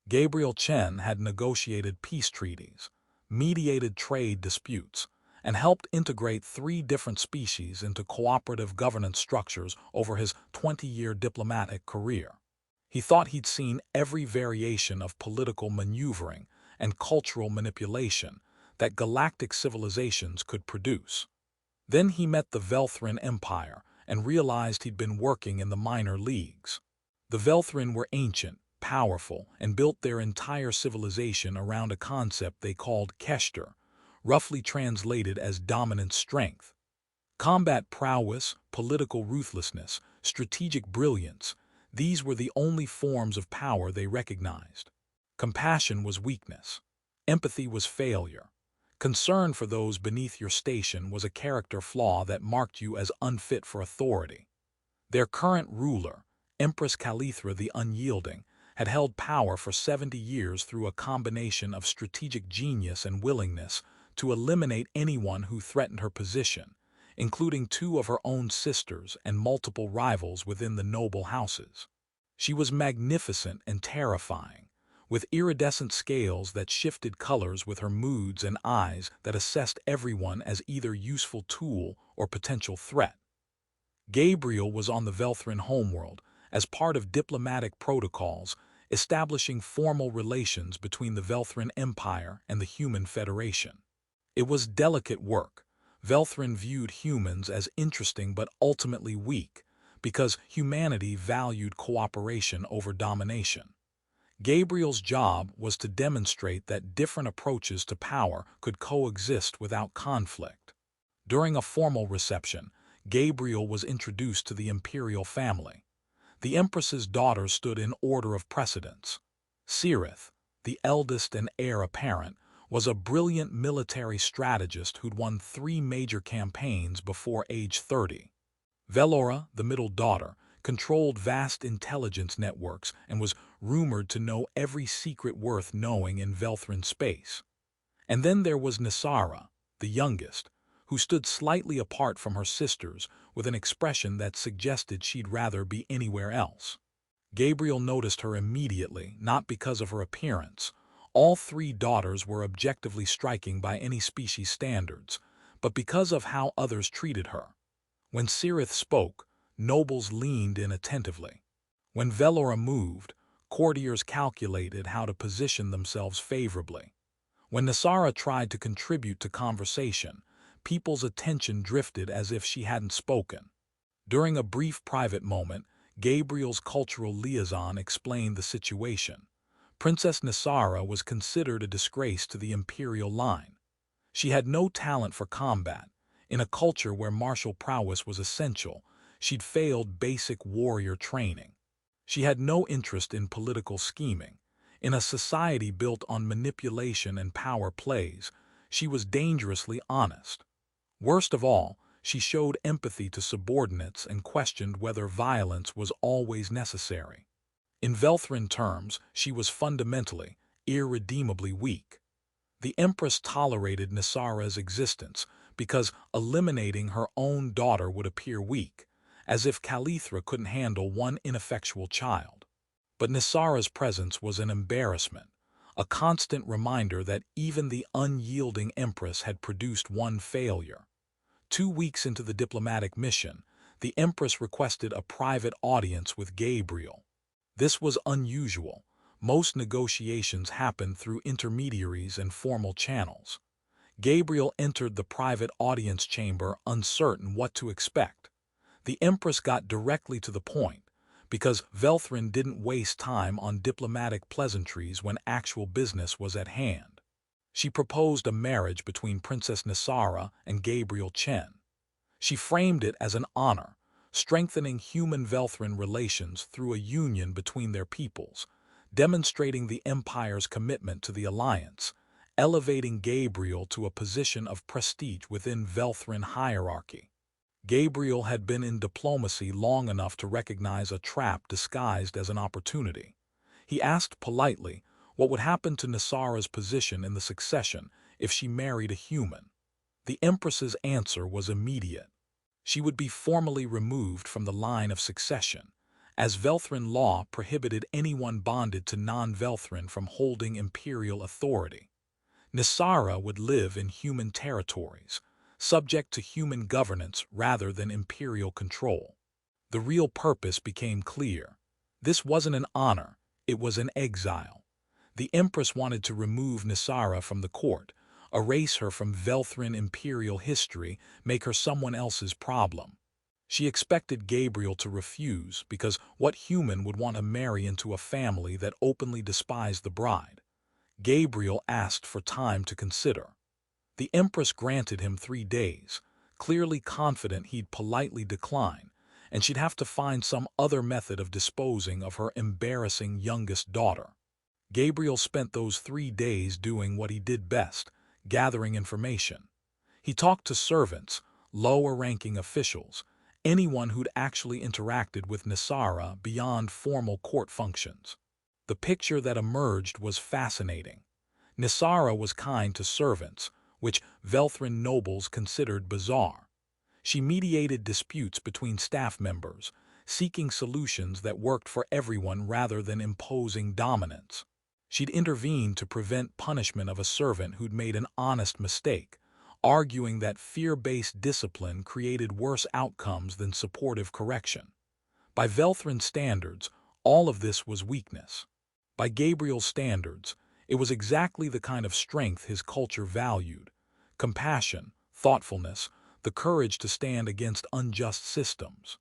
Gabriel Chen had negotiated peace treaties, mediated trade disputes, and helped integrate 3 different species into cooperative governance structures over his 20-year diplomatic career. He thought he'd seen every variation of political maneuvering and cultural manipulation that galactic civilizations could produce. Then he met the Velin Empire and realized he'd been working in the minor leagues. The Velin were ancient, powerful, and built their entire civilization around a concept they called Kester, roughly translated as dominant strength. Combat prowess, political ruthlessness, strategic brilliance, these were the only forms of power they recognized. Compassion was weakness. Empathy was failure. Concern for those beneath your station was a character flaw that marked you as unfit for authority. Their current ruler, Empress Calithra the Unyielding, had held power for 70 years through a combination of strategic genius and willingness to eliminate anyone who threatened her position, including 2 of her own sisters and multiple rivals within the noble houses. She was magnificent and terrifying, with iridescent scales that shifted colors with her moods and eyes that assessed everyone as either useful tool or potential threat. Gabriel was on the Velin homeworld as part of diplomatic protocols, establishing formal relations between the Velin Empire and the Human Federation. It was delicate work. Velin viewed humans as interesting but ultimately weak, because humanity valued cooperation over domination. Gabriel's job was to demonstrate that different approaches to power could coexist without conflict. During a formal reception, Gabriel was introduced to the imperial family. The Empress's daughters stood in order of precedence. Cirith, the eldest and heir apparent, was a brilliant military strategist who'd won 3 major campaigns before age 30. Velora, the middle daughter, controlled vast intelligence networks and was rumored to know every secret worth knowing in Velin space. And then there was Nisara, the youngest, who stood slightly apart from her sisters with an expression that suggested she'd rather be anywhere else. Gabriel noticed her immediately, not because of her appearance. All 3 daughters were objectively striking by any species standards, but because of how others treated her. When Cirith spoke, nobles leaned in attentively. When Velora moved, courtiers calculated how to position themselves favorably. When Nisara tried to contribute to conversation, people's attention drifted as if she hadn't spoken. During a brief private moment, Gabriel's cultural liaison explained the situation. Princess Nisara was considered a disgrace to the imperial line. She had no talent for combat. In a culture where martial prowess was essential, she'd failed basic warrior training. She had no interest in political scheming. In a society built on manipulation and power plays, she was dangerously honest. Worst of all, she showed empathy to subordinates and questioned whether violence was always necessary. In Velin terms, she was fundamentally, irredeemably weak. The Empress tolerated Nisara's existence because eliminating her own daughter would appear weak, as if Calithra couldn't handle one ineffectual child. But Nisara's presence was an embarrassment, a constant reminder that even the unyielding Empress had produced one failure. 2 weeks into the diplomatic mission, the Empress requested a private audience with Gabriel. This was unusual. Most negotiations happened through intermediaries and formal channels. Gabriel entered the private audience chamber uncertain what to expect. The Empress got directly to the point, because Velin didn't waste time on diplomatic pleasantries when actual business was at hand. She proposed a marriage between Princess Nisara and Gabriel Chen. She framed it as an honor, strengthening human-Velin relations through a union between their peoples, demonstrating the Empire's commitment to the alliance, elevating Gabriel to a position of prestige within Velin hierarchy. Gabriel had been in diplomacy long enough to recognize a trap disguised as an opportunity. He asked politely what would happen to Nisara's position in the succession if she married a human. The Empress's answer was immediate. She would be formally removed from the line of succession, as Velthrin law prohibited anyone bonded to non-Velthrin from holding imperial authority. Nisara would live in human territories, subject to human governance rather than imperial control. The real purpose became clear. This wasn't an honor, it was an exile. The Empress wanted to remove Nisara from the court, erase her from Velthrin imperial history, make her someone else's problem. She expected Gabriel to refuse because what human would want to marry into a family that openly despised the bride? Gabriel asked for time to consider. The Empress granted him 3 days, clearly confident he'd politely decline, and she'd have to find some other method of disposing of her embarrassing youngest daughter. Gabriel spent those 3 days doing what he did best, gathering information. He talked to servants, lower-ranking officials, anyone who'd actually interacted with Nisara beyond formal court functions. The picture that emerged was fascinating. Nisara was kind to servants, which Velthrin nobles considered bizarre. She mediated disputes between staff members, seeking solutions that worked for everyone rather than imposing dominance. She'd intervene to prevent punishment of a servant who'd made an honest mistake, arguing that fear-based discipline created worse outcomes than supportive correction. By Velthrin standards, all of this was weakness. By Gabriel's standards, it was exactly the kind of strength his culture valued: compassion, thoughtfulness, the courage to stand against unjust systems.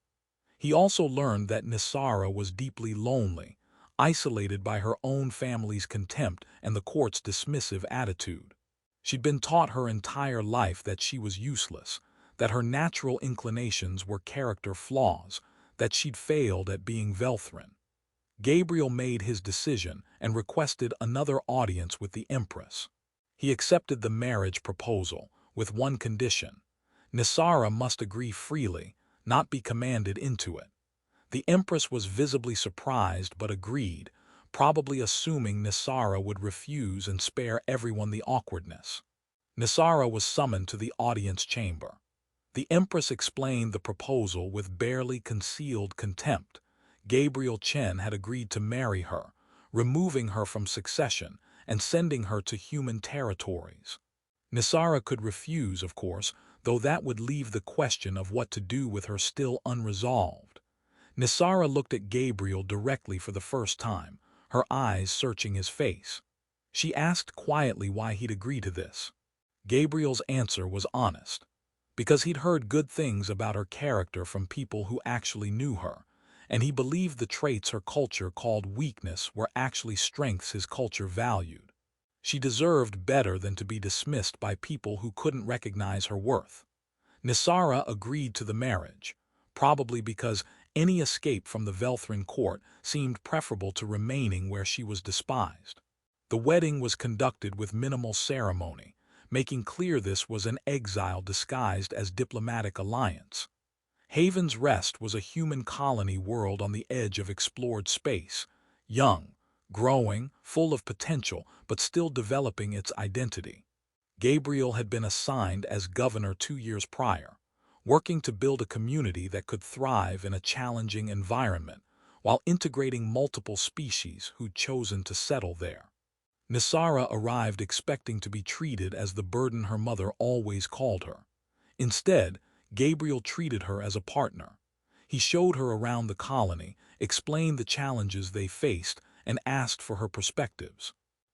He also learned that Nisara was deeply lonely, isolated by her own family's contempt and the court's dismissive attitude. She'd been taught her entire life that she was useless, that her natural inclinations were character flaws, that she'd failed at being Velthrin. Gabriel made his decision and requested another audience with the Empress. He accepted the marriage proposal, with one condition: Nisara must agree freely, not be commanded into it. The Empress was visibly surprised but agreed, probably assuming Nisara would refuse and spare everyone the awkwardness. Nisara was summoned to the audience chamber. The Empress explained the proposal with barely concealed contempt. Gabriel Chen had agreed to marry her, removing her from succession and sending her to human territories. Nisara could refuse, of course, though that would leave the question of what to do with her still unresolved. Nisara looked at Gabriel directly for the first time, her eyes searching his face. She asked quietly why he'd agree to this. Gabriel's answer was honest. Because he'd heard good things about her character from people who actually knew her, and he believed the traits her culture called weakness were actually strengths his culture valued. She deserved better than to be dismissed by people who couldn't recognize her worth. Nisara agreed to the marriage, probably because any escape from the Velthrin court seemed preferable to remaining where she was despised. The wedding was conducted with minimal ceremony, making clear this was an exile disguised as diplomatic alliance. Haven's Rest was a human colony world on the edge of explored space, young, growing, full of potential, but still developing its identity. Gabriel had been assigned as governor 2 years prior, working to build a community that could thrive in a challenging environment, while integrating multiple species who'd chosen to settle there. Nisara arrived expecting to be treated as the burden her mother always called her. Instead, Gabriel treated her as a partner. He showed her around the colony, explained the challenges they faced, and asked for her perspectives.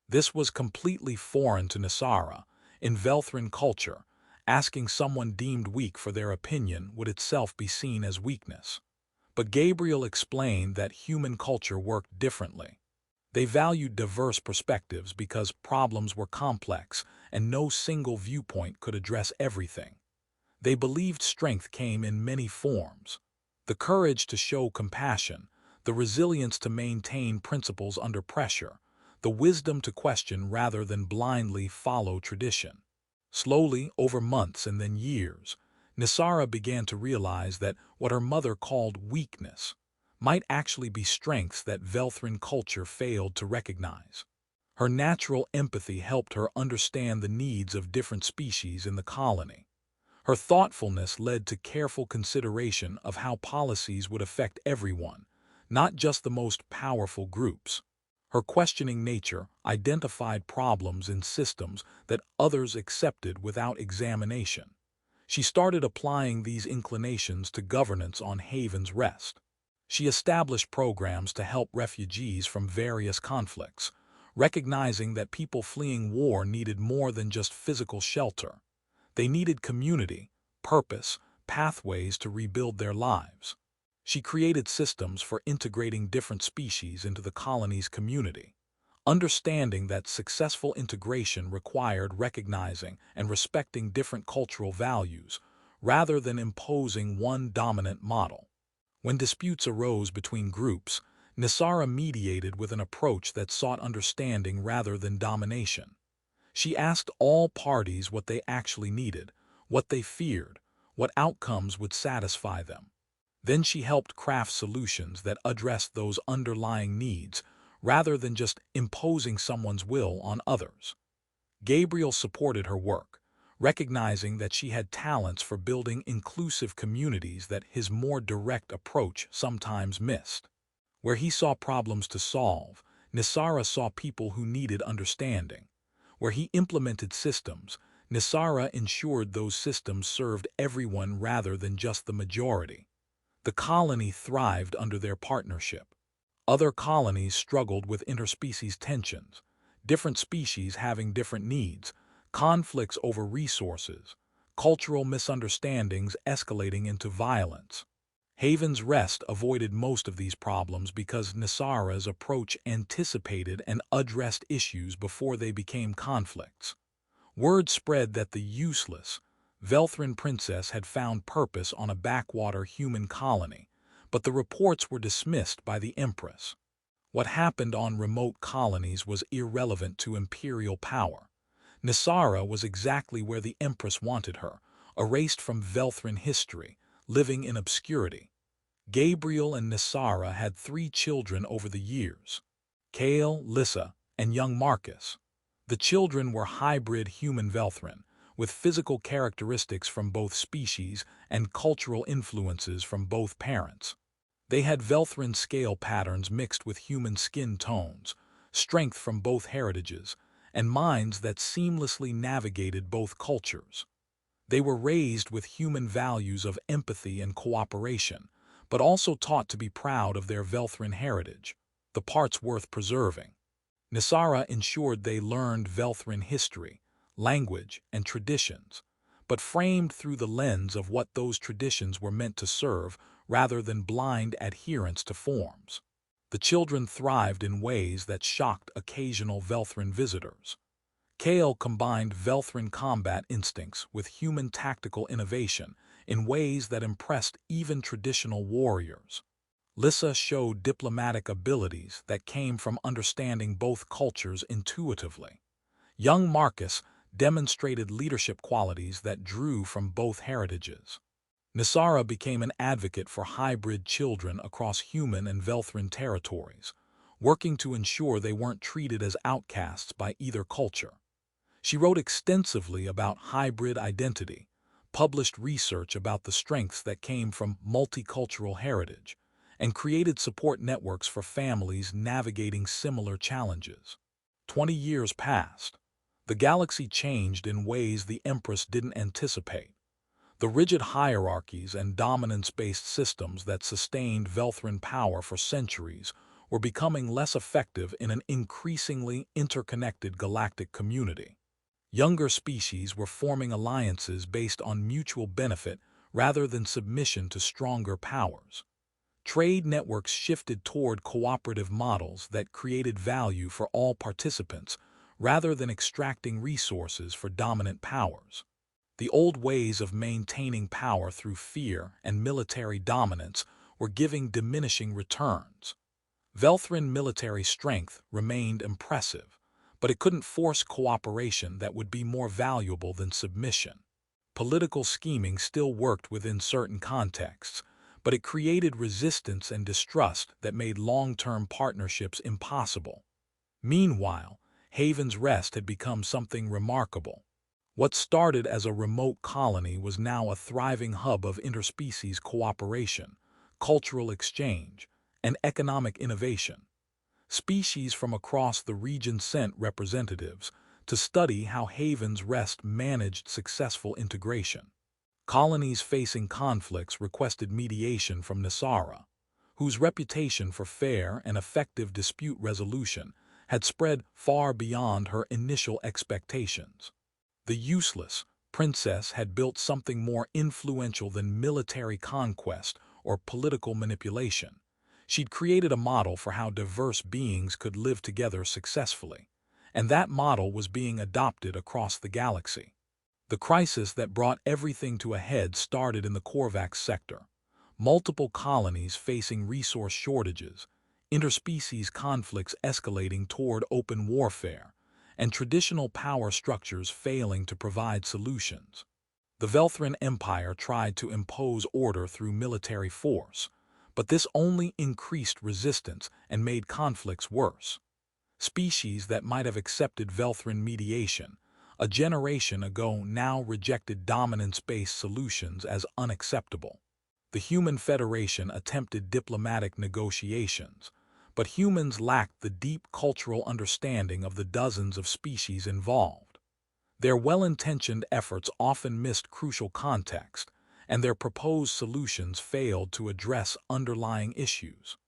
This was completely foreign to Nisara. In Velthrin culture, asking someone deemed weak for their opinion would itself be seen as weakness. But Gabriel explained that human culture worked differently. They valued diverse perspectives because problems were complex and no single viewpoint could address everything. They believed strength came in many forms: the courage to show compassion, the resilience to maintain principles under pressure, the wisdom to question rather than blindly follow tradition. Slowly, over months and then years, Nisara began to realize that what her mother called weakness might actually be strengths that Velthrin culture failed to recognize. Her natural empathy helped her understand the needs of different species in the colony. Her thoughtfulness led to careful consideration of how policies would affect everyone, not just the most powerful groups. Her questioning nature identified problems in systems that others accepted without examination. She started applying these inclinations to governance on Haven's Rest. She established programs to help refugees from various conflicts, recognizing that people fleeing war needed more than just physical shelter. They needed community, purpose, pathways to rebuild their lives. She created systems for integrating different species into the colony's community, understanding that successful integration required recognizing and respecting different cultural values rather than imposing one dominant model. When disputes arose between groups, Nisara mediated with an approach that sought understanding rather than domination. She asked all parties what they actually needed, what they feared, what outcomes would satisfy them. Then she helped craft solutions that addressed those underlying needs rather than just imposing someone's will on others. Gabriel supported her work, recognizing that she had talents for building inclusive communities that his more direct approach sometimes missed. Where he saw problems to solve, Nisara saw people who needed understanding. Where he implemented systems, Nisara ensured those systems served everyone rather than just the majority. The colony thrived under their partnership. Other colonies struggled with interspecies tensions, different species having different needs, conflicts over resources, cultural misunderstandings escalating into violence. Haven's Rest avoided most of these problems because Nisara's approach anticipated and addressed issues before they became conflicts. Word spread that the useless, Velin princess had found purpose on a backwater human colony, but the reports were dismissed by the Empress. What happened on remote colonies was irrelevant to imperial power. Nisara was exactly where the Empress wanted her, erased from Velin history, living in obscurity. Gabriel and Nisara had 3 children over the years: Kale, Lissa, and young Marcus. The children were hybrid human Velin, with physical characteristics from both species and cultural influences from both parents. They had Velin scale patterns mixed with human skin tones, strength from both heritages, and minds that seamlessly navigated both cultures. They were raised with human values of empathy and cooperation, but also taught to be proud of their Velin heritage, the parts worth preserving. Nisara ensured they learned Velin history, language, and traditions, but framed through the lens of what those traditions were meant to serve rather than blind adherence to forms. The children thrived in ways that shocked occasional Velin visitors. Kale combined Velin combat instincts with human tactical innovation in ways that impressed even traditional warriors. Lissa showed diplomatic abilities that came from understanding both cultures intuitively. Young Marcus demonstrated leadership qualities that drew from both heritages. Nisara became an advocate for hybrid children across human and Velin territories, working to ensure they weren't treated as outcasts by either culture. She wrote extensively about hybrid identity, published research about the strengths that came from multicultural heritage, and created support networks for families navigating similar challenges. 20 years passed. The galaxy changed in ways the Empress didn't anticipate. The rigid hierarchies and dominance-based systems that sustained Velin power for centuries were becoming less effective in an increasingly interconnected galactic community. Younger species were forming alliances based on mutual benefit rather than submission to stronger powers. Trade networks shifted toward cooperative models that created value for all participants rather than extracting resources for dominant powers. The old ways of maintaining power through fear and military dominance were giving diminishing returns. Velin military strength remained impressive, but it couldn't force cooperation that would be more valuable than submission. Political scheming still worked within certain contexts, but it created resistance and distrust that made long-term partnerships impossible. Meanwhile, Haven's Rest had become something remarkable. What started as a remote colony was now a thriving hub of interspecies cooperation, cultural exchange, and economic innovation. Species from across the region sent representatives to study how Haven's Rest managed successful integration. Colonies facing conflicts requested mediation from Nisara, whose reputation for fair and effective dispute resolution had spread far beyond her initial expectations. The useless princess had built something more influential than military conquest or political manipulation. She'd created a model for how diverse beings could live together successfully, and that model was being adopted across the galaxy. The crisis that brought everything to a head started in the Corvox sector. Multiple colonies facing resource shortages, interspecies conflicts escalating toward open warfare, and traditional power structures failing to provide solutions. The Velin Empire tried to impose order through military force, but this only increased resistance and made conflicts worse. Species that might have accepted Velin mediation a generation ago now rejected dominance-based solutions as unacceptable. The Human Federation attempted diplomatic negotiations, but humans lacked the deep cultural understanding of the dozens of species involved. Their well-intentioned efforts often missed crucial context, and their proposed solutions failed to address underlying issues.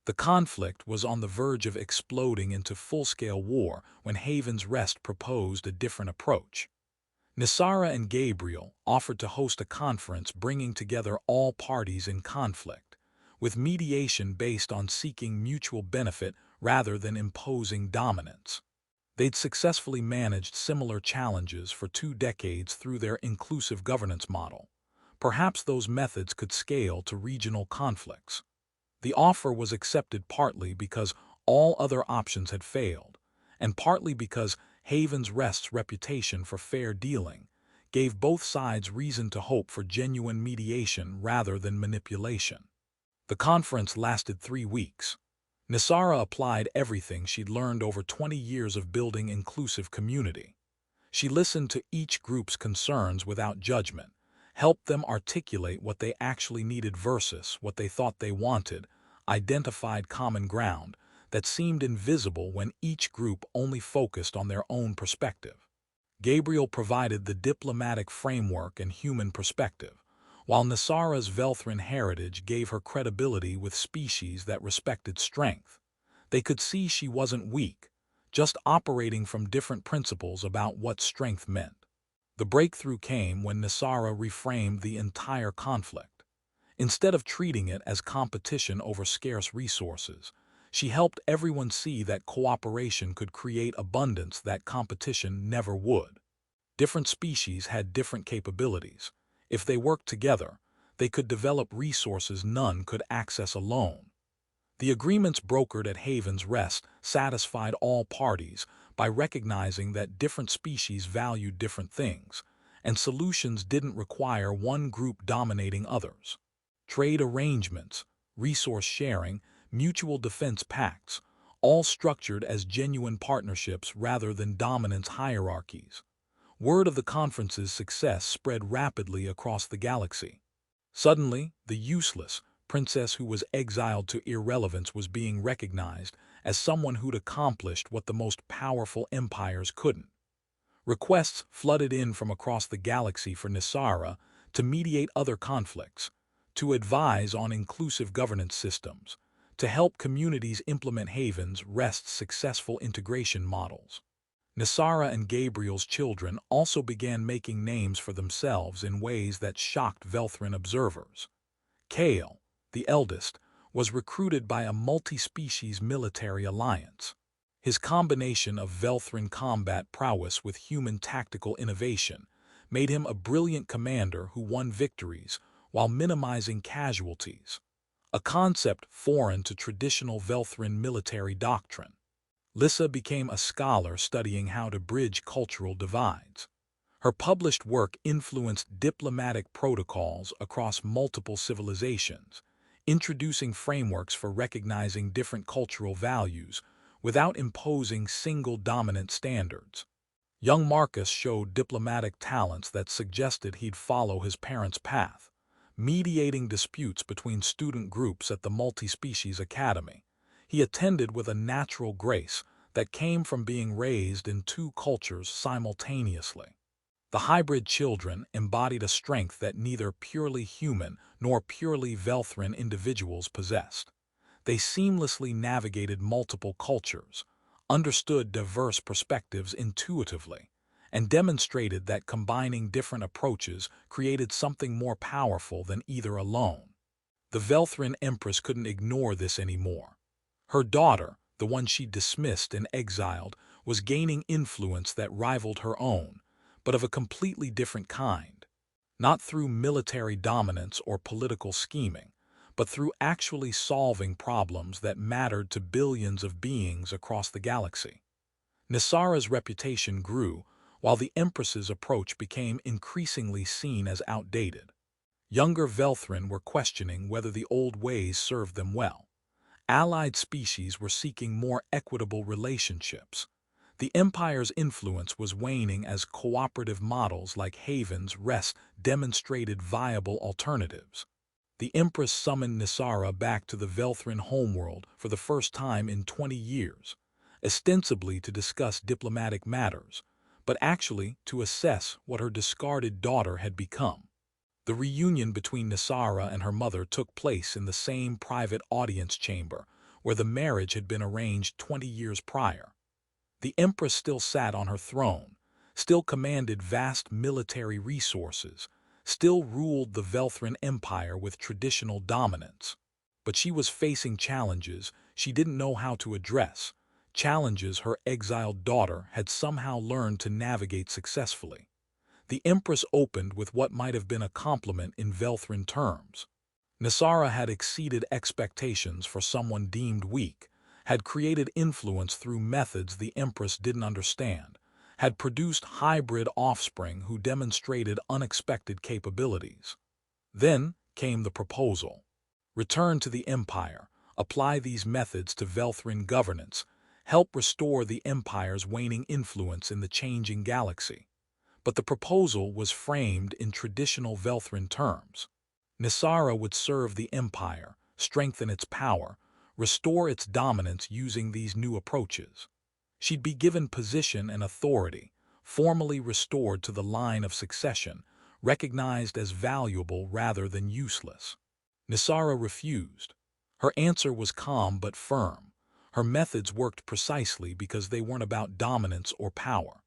The conflict was on the verge of exploding into full-scale war when Haven's Rest proposed a different approach. Nisara and Gabriel offered to host a conference bringing together all parties in conflict, with mediation based on seeking mutual benefit rather than imposing dominance. They'd successfully managed similar challenges for 2 decades through their inclusive governance model. Perhaps those methods could scale to regional conflicts. The offer was accepted partly because all other options had failed, and partly because Haven's Rest's reputation for fair dealing gave both sides reason to hope for genuine mediation rather than manipulation. The conference lasted 3 weeks. Nisara applied everything she'd learned over 20 years of building inclusive community. She listened to each group's concerns without judgment, helped them articulate what they actually needed versus what they thought they wanted, identified common ground that seemed invisible when each group only focused on their own perspective. Gabriel provided the diplomatic framework and human perspective, while Nisara's Velin heritage gave her credibility with species that respected strength. They could see she wasn't weak, just operating from different principles about what strength meant. The breakthrough came when Nisara reframed the entire conflict. Instead of treating it as competition over scarce resources, she helped everyone see that cooperation could create abundance that competition never would. Different species had different capabilities. If they worked together, they could develop resources none could access alone. The agreements brokered at Haven's Rest satisfied all parties by recognizing that different species valued different things, and solutions didn't require one group dominating others. Trade arrangements, resource sharing, mutual defense pacts, all structured as genuine partnerships rather than dominance hierarchies. Word of the conference's success spread rapidly across the galaxy. Suddenly, the useless princess who was exiled to irrelevance was being recognized as someone who'd accomplished what the most powerful empires couldn't. Requests flooded in from across the galaxy for Nisara to mediate other conflicts, to advise on inclusive governance systems, to help communities implement Haven's Rest's successful integration models. Nisara and Gabriel's children also began making names for themselves in ways that shocked Velin observers. Kale, the eldest, was recruited by a multi-species military alliance. His combination of Velin combat prowess with human tactical innovation made him a brilliant commander who won victories while minimizing casualties, a concept foreign to traditional Velin military doctrine. Lissa became a scholar studying how to bridge cultural divides. Her published work influenced diplomatic protocols across multiple civilizations, introducing frameworks for recognizing different cultural values without imposing single dominant standards. Young Marcus showed diplomatic talents that suggested he'd follow his parents' path, mediating disputes between student groups at the Multi-Species Academy. He attended with a natural grace that came from being raised in two cultures simultaneously. The hybrid children embodied a strength that neither purely human nor purely Velthrin individuals possessed. They seamlessly navigated multiple cultures, understood diverse perspectives intuitively, and demonstrated that combining different approaches created something more powerful than either alone. The Velthrin Empress couldn't ignore this anymore. Her daughter, the one she dismissed and exiled, was gaining influence that rivaled her own, but of a completely different kind. Not through military dominance or political scheming, but through actually solving problems that mattered to billions of beings across the galaxy. Nisara's reputation grew, while the Empress's approach became increasingly seen as outdated. Younger Velthrin were questioning whether the old ways served them well. Allied species were seeking more equitable relationships. The Empire's influence was waning as cooperative models like Haven's Rest demonstrated viable alternatives. The Empress summoned Nisara back to the Velthrin homeworld for the first time in 20 years, ostensibly to discuss diplomatic matters, but actually to assess what her discarded daughter had become. The reunion between Nisara and her mother took place in the same private audience chamber where the marriage had been arranged 20 years prior. The Empress still sat on her throne, still commanded vast military resources, still ruled the Velthrin Empire with traditional dominance. But she was facing challenges she didn't know how to address, challenges her exiled daughter had somehow learned to navigate successfully. The Empress opened with what might have been a compliment in Velthrin terms. Nisara had exceeded expectations for someone deemed weak, had created influence through methods the Empress didn't understand, had produced hybrid offspring who demonstrated unexpected capabilities. Then came the proposal. Return to the Empire, apply these methods to Velthrin governance, help restore the Empire's waning influence in the changing galaxy. But the proposal was framed in traditional Velthrin terms. Nisara would serve the Empire, strengthen its power, restore its dominance using these new approaches. She'd be given position and authority, formally restored to the line of succession, recognized as valuable rather than useless. Nisara refused. Her answer was calm but firm. Her methods worked precisely because they weren't about dominance or power.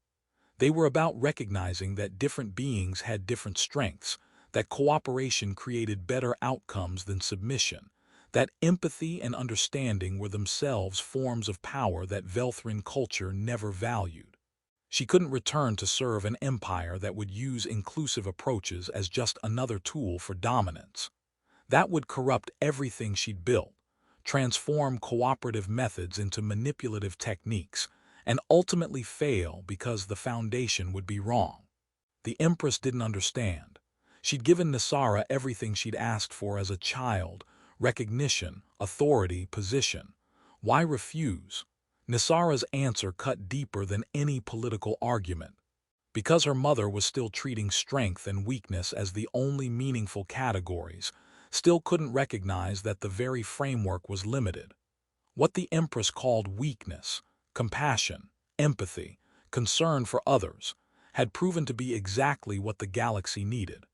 They were about recognizing that different beings had different strengths, that cooperation created better outcomes than submission, that empathy and understanding were themselves forms of power that Velthrin culture never valued. She couldn't return to serve an empire that would use inclusive approaches as just another tool for dominance. That would corrupt everything she'd built, transform cooperative methods into manipulative techniques, and ultimately fail because the foundation would be wrong. The Empress didn't understand. She'd given Nisara everything she'd asked for as a child: recognition, authority, position. Why refuse? Nisara's answer cut deeper than any political argument. Because her mother was still treating strength and weakness as the only meaningful categories, still couldn't recognize that the very framework was limited. What the Empress called weakness, compassion, empathy, concern for others, had proven to be exactly what the galaxy needed.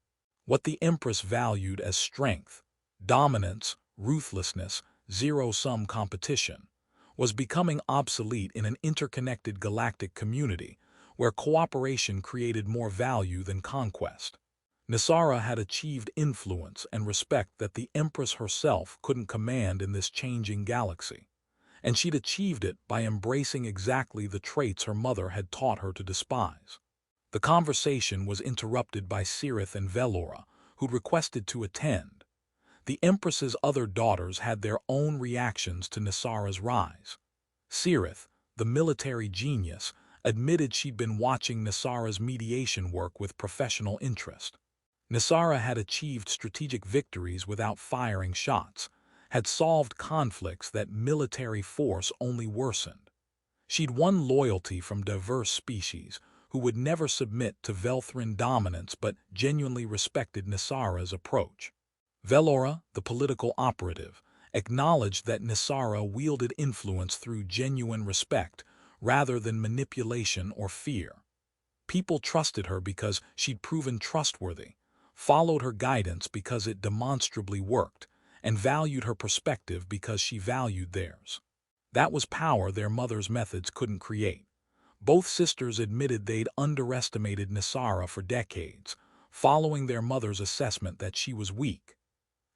What the Empress valued as strength, dominance, ruthlessness, zero-sum competition, was becoming obsolete in an interconnected galactic community where cooperation created more value than conquest. Nisara had achieved influence and respect that the Empress herself couldn't command in this changing galaxy, and she'd achieved it by embracing exactly the traits her mother had taught her to despise. The conversation was interrupted by Cirith and Velora, who'd requested to attend. The Empress's other daughters had their own reactions to Nisara's rise. Cirith, the military genius, admitted she'd been watching Nisara's mediation work with professional interest. Nisara had achieved strategic victories without firing shots, had solved conflicts that military force only worsened. She'd won loyalty from diverse species who would never submit to Velthrin dominance but genuinely respected Nisara's approach. Velora, the political operative, acknowledged that Nisara wielded influence through genuine respect rather than manipulation or fear. People trusted her because she'd proven trustworthy, followed her guidance because it demonstrably worked, and valued her perspective because she valued theirs. That was power their mother's methods couldn't create. Both sisters admitted they'd underestimated Nisara for decades, following their mother's assessment that she was weak.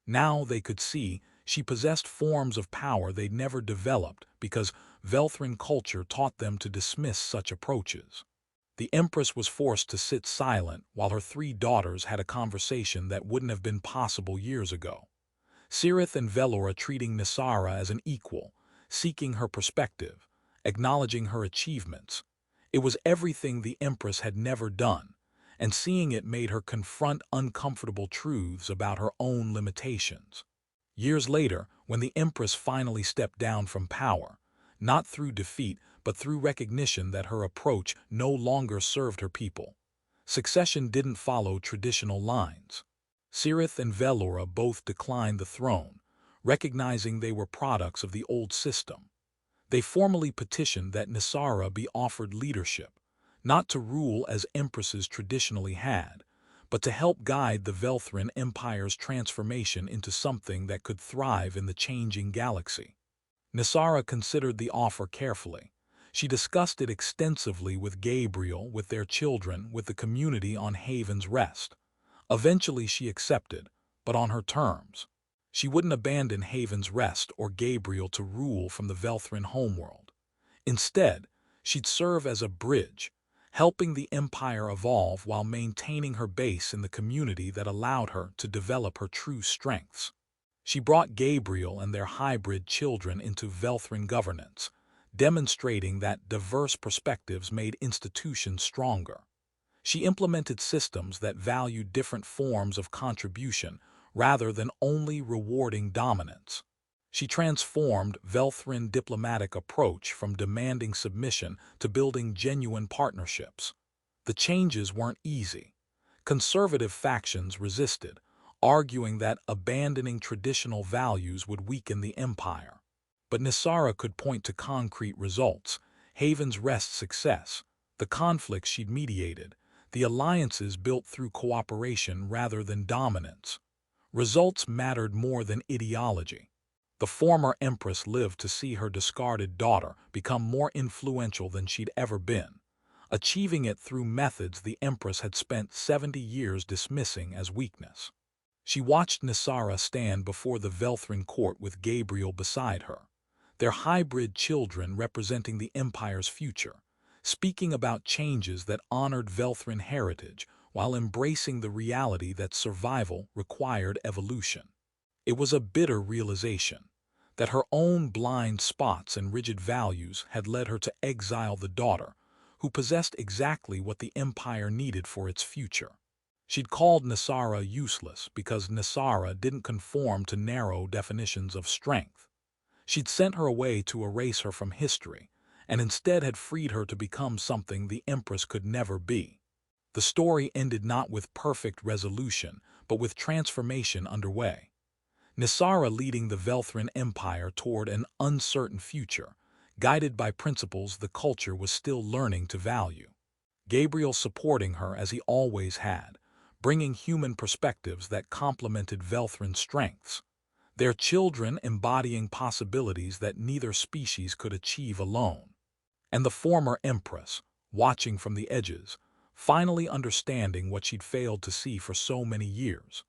Now they could see she possessed forms of power they'd never developed because Velthrin culture taught them to dismiss such approaches. The Empress was forced to sit silent while her three daughters had a conversation that wouldn't have been possible years ago. Cirith and Velora treating Nisara as an equal, seeking her perspective, acknowledging her achievements. It was everything the Empress had never done, and seeing it made her confront uncomfortable truths about her own limitations. Years later, when the Empress finally stepped down from power, not through defeat but through recognition that her approach no longer served her people, succession didn't follow traditional lines. Cirith and Velora both declined the throne, recognizing they were products of the old system. They formally petitioned that Nisara be offered leadership, not to rule as empresses traditionally had, but to help guide the Velin Empire's transformation into something that could thrive in the changing galaxy. Nisara considered the offer carefully. She discussed it extensively with Gabriel, with their children, with the community on Haven's Rest. Eventually she accepted, but on her terms. She wouldn't abandon Haven's Rest or Gabriel to rule from the Velthrin homeworld. Instead, she'd serve as a bridge, helping the Empire evolve while maintaining her base in the community that allowed her to develop her true strengths. She brought Gabriel and their hybrid children into Velthrin governance, demonstrating that diverse perspectives made institutions stronger. She implemented systems that valued different forms of contribution rather than only rewarding dominance. She transformed Velthrin's diplomatic approach from demanding submission to building genuine partnerships. The changes weren't easy. Conservative factions resisted, arguing that abandoning traditional values would weaken the empire. But Nisara could point to concrete results: Haven's Rest's success, the conflicts she'd mediated, the alliances built through cooperation rather than dominance. Results mattered more than ideology. The former empress lived to see her discarded daughter become more influential than she'd ever been, achieving it through methods the empress had spent 70 years dismissing as weakness. She watched Nisara stand before the Velthrin court with Gabriel beside her, their hybrid children representing the empire's future, speaking about changes that honored Velthrin heritage while embracing the reality that survival required evolution. It was a bitter realization that her own blind spots and rigid values had led her to exile the daughter, who possessed exactly what the empire needed for its future. She'd called Nisara useless because Nisara didn't conform to narrow definitions of strength. She'd sent her away to erase her from history, and instead had freed her to become something the Empress could never be. The story ended not with perfect resolution, but with transformation underway. Nisara leading the Velthrin Empire toward an uncertain future, guided by principles the culture was still learning to value. Gabriel supporting her as he always had, bringing human perspectives that complemented Velthrin's strengths. Their children embodying possibilities that neither species could achieve alone. And the former empress, watching from the edges, finally understanding what she'd failed to see for so many years.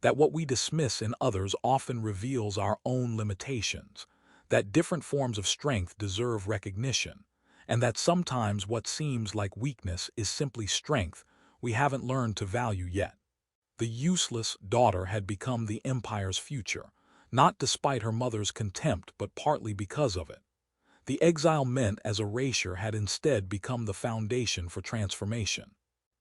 That what we dismiss in others often reveals our own limitations, that different forms of strength deserve recognition, and that sometimes what seems like weakness is simply strength we haven't learned to value yet. The useless daughter had become the empire's future, not despite her mother's contempt but partly because of it. The exile meant as erasure had instead become the foundation for transformation.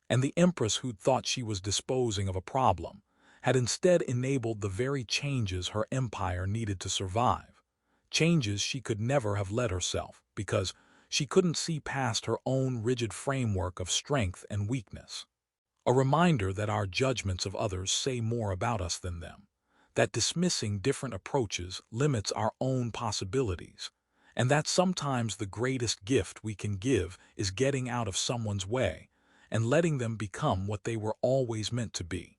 And the empress who'd thought she was disposing of a problem had instead enabled the very changes her empire needed to survive. Changes she could never have led herself because she couldn't see past her own rigid framework of strength and weakness. A reminder that our judgments of others say more about us than them, that dismissing different approaches limits our own possibilities, and that sometimes the greatest gift we can give is getting out of someone's way and letting them become what they were always meant to be.